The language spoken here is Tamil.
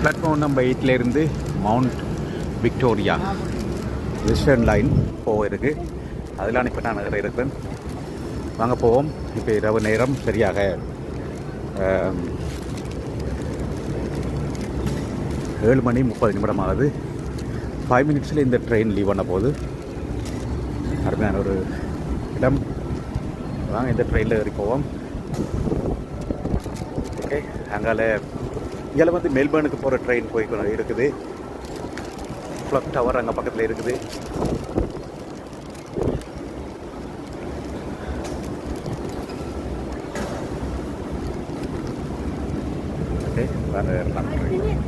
Platform number 8 mount Victoria western line போயிருக்கு. அதெல்லாம் இப்போ நான் இருக்கிறேன். வாங்க போவோம். இப்போ இரவு நேரம் சரியாக 7:30 ஆகுது. 5 மினிட்ஸில் இந்த ட்ரெயின் லீவ் பண்ண போகுது. அருமையான ஒரு இடம். வாங்க இந்த ட்ரெயினில் ஏறி போவோம். ஓகே, அங்கால இங்கே வந்து மெல்பர்னுக்கு போகிற ட்ரெயின் போய் இருக்குது. கிளாக் டவர் அங்கே பக்கத்தில் இருக்குது. ஓகே, வாங்க ஏறலாம் ட்ரெயின்.